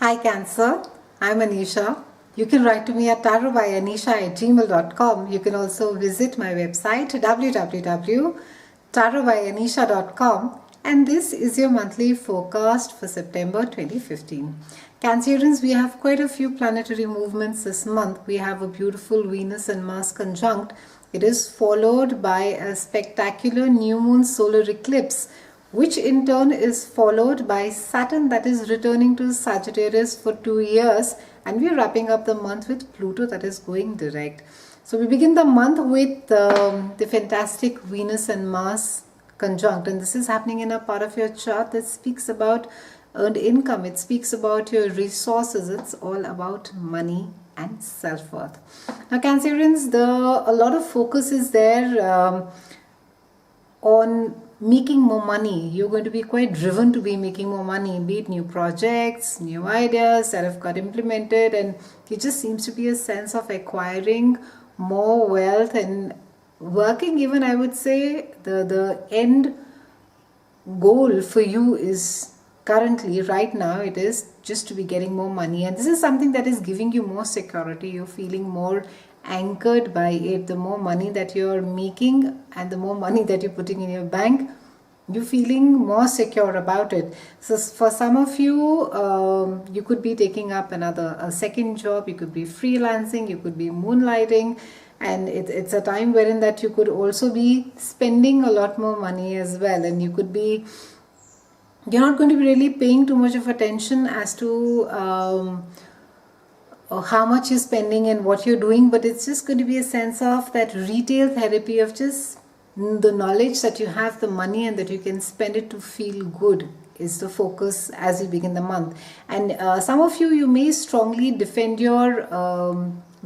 Hi Cancer, I'm Anisha. You can write to me at tarotbyanisha@gmail.com. You can also visit my website www.tarotbyanisha.com, and this is your monthly forecast for September 2015. Cancerians, we have quite a few planetary movements this month. We have a beautiful Venus and Mars conjunct. It is followed by a spectacular new moon solar eclipse, which in turn is followed by Saturn that is returning to Sagittarius for 2 years, and we are wrapping up the month with Pluto that is going direct. So we begin the month with the fantastic Venus and Mars conjunct, and this is happening in a part of your chart that speaks about earned income. It speaks about your resources. It's all about money and self-worth. Now Cancerians, a lot of focus is there on making more money. You're going to be quite driven to be making more money, be it new projects, new ideas that have got implemented, and it just seems to be a sense of acquiring more wealth and working. Even I would say the end goal for you is currently, right now, it is just to be getting more money, and this is something that is giving you more security. You're feeling more anchored by it. The more money that you're making and the more money that you're putting in your bank, you're feeling more secure about it. So for some of you, you could be taking up a second job, you could be freelancing, you could be moonlighting, and it's a time wherein that you could also be spending a lot more money as well, and you're not going to be really paying too much of attention as to how much you're spending and what you're doing, but it's just going to be a sense of that retail therapy of just the knowledge that you have the money and that you can spend it to feel good is the focus as you begin the month. And some of you may strongly defend your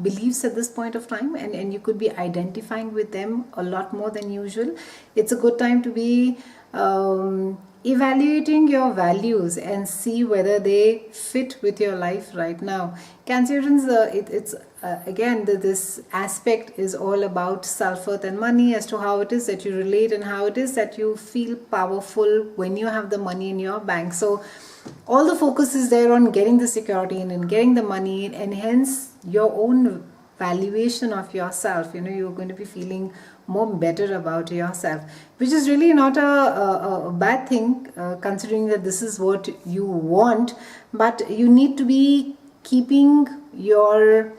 beliefs at this point of time, and you could be identifying with them a lot more than usual. It's a good time to be evaluating your values and see whether they fit with your life right now. Cancerians, again, this aspect is all about self-worth and money, as to how it is that you relate and how it is that you feel powerful when you have the money in your bank. So all the focus is there on getting the security in and getting the money in, and hence your own valuation of yourself. You're going to be feeling more better about yourself, which is really not a bad thing, considering that this is what you want. But you need to be keeping your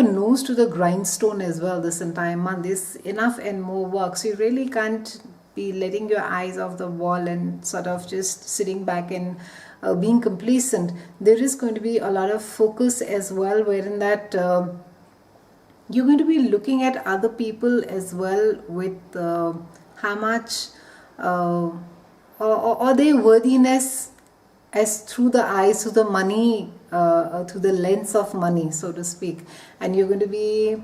nose to the grindstone as well this entire month. There's enough and more work, so you really can't be letting your eyes off the wall and sort of just sitting back and being complacent. There is going to be a lot of focus as well, wherein that you're going to be looking at other people as well with how much or their worthiness as through the eyes, through the money, through the lens of money, so to speak. And you're going to be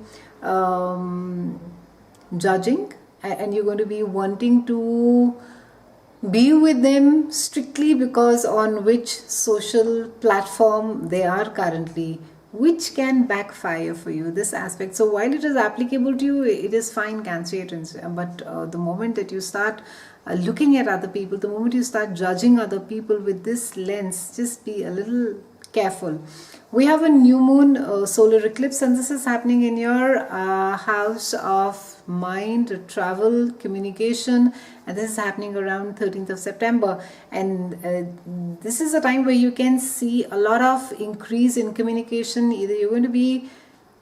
judging, and you're going to be wanting to be with them strictly because on which social platform they are currently, which can backfire for you, this aspect. So while it is applicable to you, it is fine, Cancerians, but the moment that you start looking at other people, the moment you start judging other people with this lens, just be a little careful. We have a new moon solar eclipse, and this is happening in your house of mind, travel, communication, and this is happening around 13th of September. And this is a time where you can see a lot of increase in communication. Either you're going to be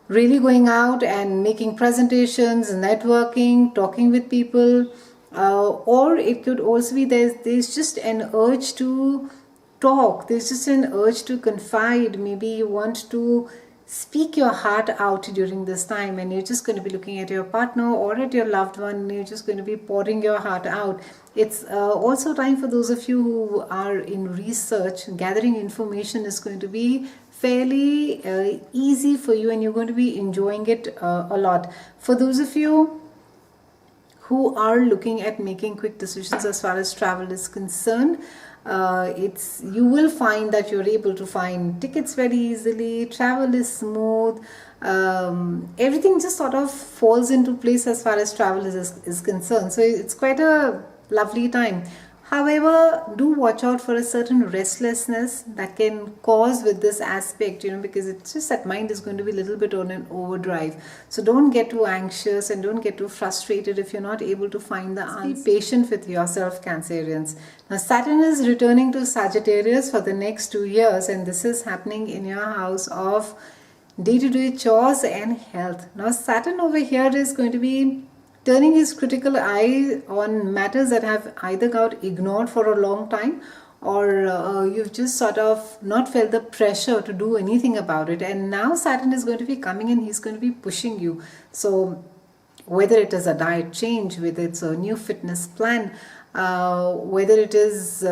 really going out and making presentations, networking, talking with people, or it could also be there's just an urge to talk, there's just an urge to confide. Maybe you want to speak your heart out during this time, and you're just going to be looking at your partner or at your loved one, and you're just going to be pouring your heart out. It's also time for those of you who are in research. Gathering information is going to be fairly easy for you, and you're going to be enjoying it a lot. For those of you who are looking at making quick decisions as far as travel is concerned, you will find that you're able to find tickets very easily. Travel is smooth. Everything just sort of falls into place as far as travel is concerned. So it's quite a lovely time. However, do watch out for a certain restlessness that can cause with this aspect, because it's just that mind is going to be a little bit on an overdrive. So don't get too anxious and don't get too frustrated if you're not able to find the answer. Be patient with yourself, Cancerians. Now, Saturn is returning to Sagittarius for the next 2 years, and this is happening in your house of day-to-day chores and health. Now, Saturn over here is going to be turning his critical eye on matters that have either got ignored for a long time, or you've just sort of not felt the pressure to do anything about it. And now Saturn is going to be coming in, he's going to be pushing you. So whether it is a diet change, whether it's a new fitness plan, whether it is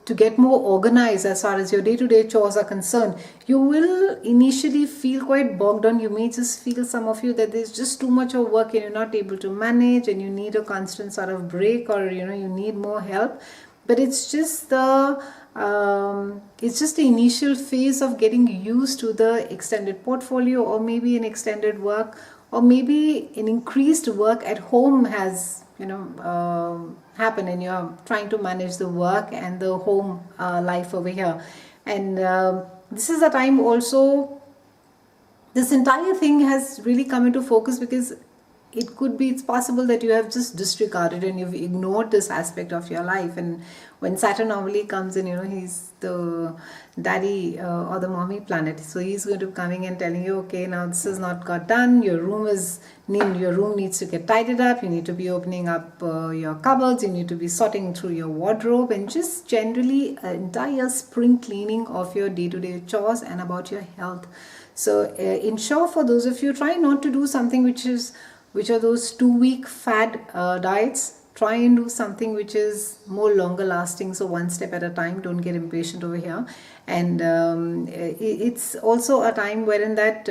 to get more organized as far as your day-to-day chores are concerned, you will initially feel quite bogged down. You may just feel, some of you, that there's just too much of work and you're not able to manage, and you need a constant sort of break, or you need more help. But it's just the initial phase of getting used to the extended portfolio, or maybe an extended work, or maybe an increased work at home has happen, and you're trying to manage the work and the home life over here. And this is a time also, this entire thing has really come into focus, because it's possible that you have just disregarded and you've ignored this aspect of your life. And when Saturn normally comes in, he's the daddy or the mommy planet, so he's going to be coming and telling you, okay, now this is not got done, your room needs to get tidied up, you need to be opening up your cupboards, you need to be sorting through your wardrobe, and just generally an entire spring cleaning of your day-to-day chores and about your health. So in short, for those of you, try not to do something which are those 2-week fad diets. Try and do something which is more longer lasting, so one step at a time. Don't get impatient over here. And it's also a time wherein that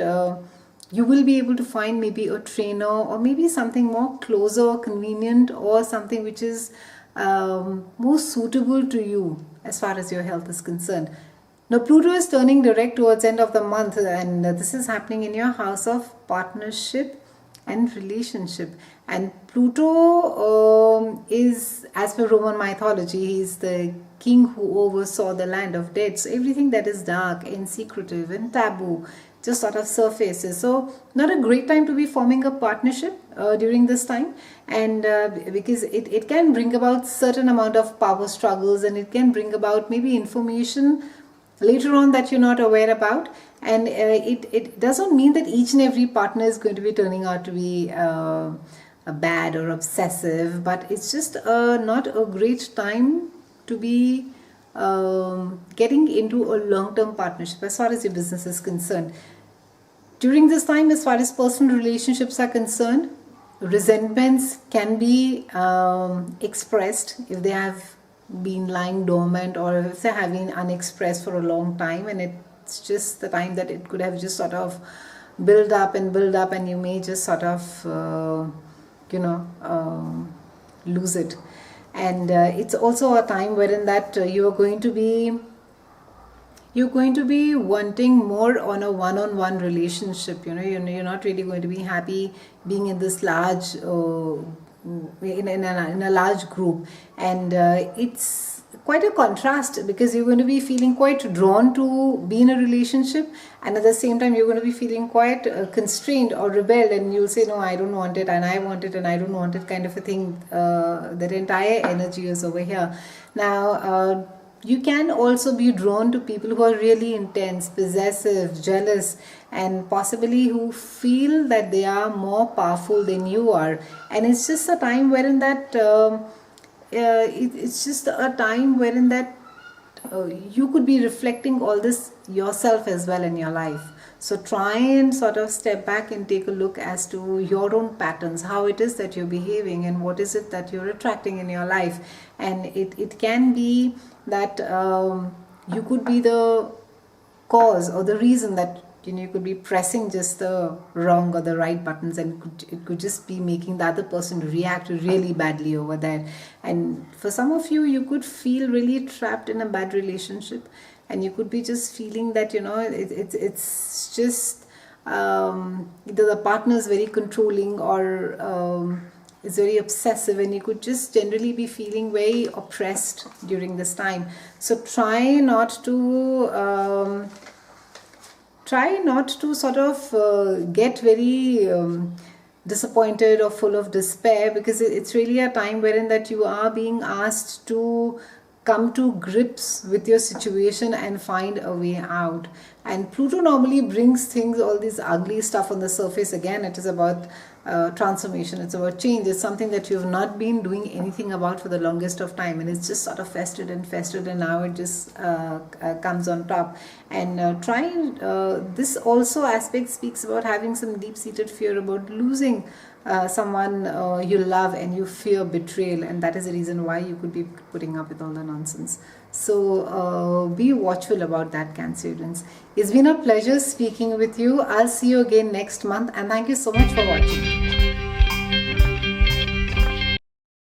you will be able to find maybe a trainer, or maybe something more closer, convenient, or something which is more suitable to you as far as your health is concerned. Now, Pluto is turning direct towards the end of the month, and this is happening in your house of partnership and relationship. And Pluto is, as per Roman mythology, he's the king who oversaw the land of dead. So everything that is dark and secretive and taboo just sort of surfaces. So not a great time to be forming a partnership during this time, and because it can bring about certain amount of power struggles, and it can bring about maybe information later on that you're not aware about. And it doesn't mean that each and every partner is going to be turning out to be bad or obsessive, but it's just not a great time to be getting into a long-term partnership as far as your business is concerned. During this time, as far as personal relationships are concerned, resentments can be expressed if they have been lying dormant, or if they have been unexpressed for a long time, and it's just the time that it could have just sort of build up, and you may just sort of lose it. And it's also a time wherein that you're going to be wanting more on a one-on-one relationship. You're not really going to be happy being in this large in a large group, and it's quite a contrast, because you're going to be feeling quite drawn to be in a relationship, and at the same time you're going to be feeling quite constrained or rebelled, and you'll say, no, I don't want it, and I want it, and I don't want it, kind of a thing. That entire energy is over here. Now you can also be drawn to people who are really intense, possessive, jealous, and possibly who feel that they are more powerful than you are. And it's just a time wherein that it's just a time wherein that you could be reflecting all this yourself as well in your life. So try and sort of step back and take a look as to your own patterns, how it is that you're behaving, and what is it that you're attracting in your life. And it can be that you could be the cause or the reason that you could be pressing just the wrong or the right buttons, and it could just be making the other person react really badly over there. And for some of you, you could feel really trapped in a bad relationship, and you could be just feeling that it's just either the partner is very controlling, or is very obsessive, and you could just generally be feeling very oppressed during this time. So try not to sort of get very disappointed or full of despair, because it's really a time wherein that you are being asked to come to grips with your situation and find a way out. And Pluto normally brings things, all this ugly stuff on the surface. Again, it is about transformation, it's about change, it's something that you have not been doing anything about for the longest of time, and it's just sort of festered, and now it just comes on top. And this also aspect speaks about having some deep-seated fear about losing someone you love, and you fear betrayal, and that is the reason why you could be putting up with all the nonsense. So be watchful about that, Cancerians. It's been a pleasure speaking with you. I'll see you again next month, and thank you so much for watching.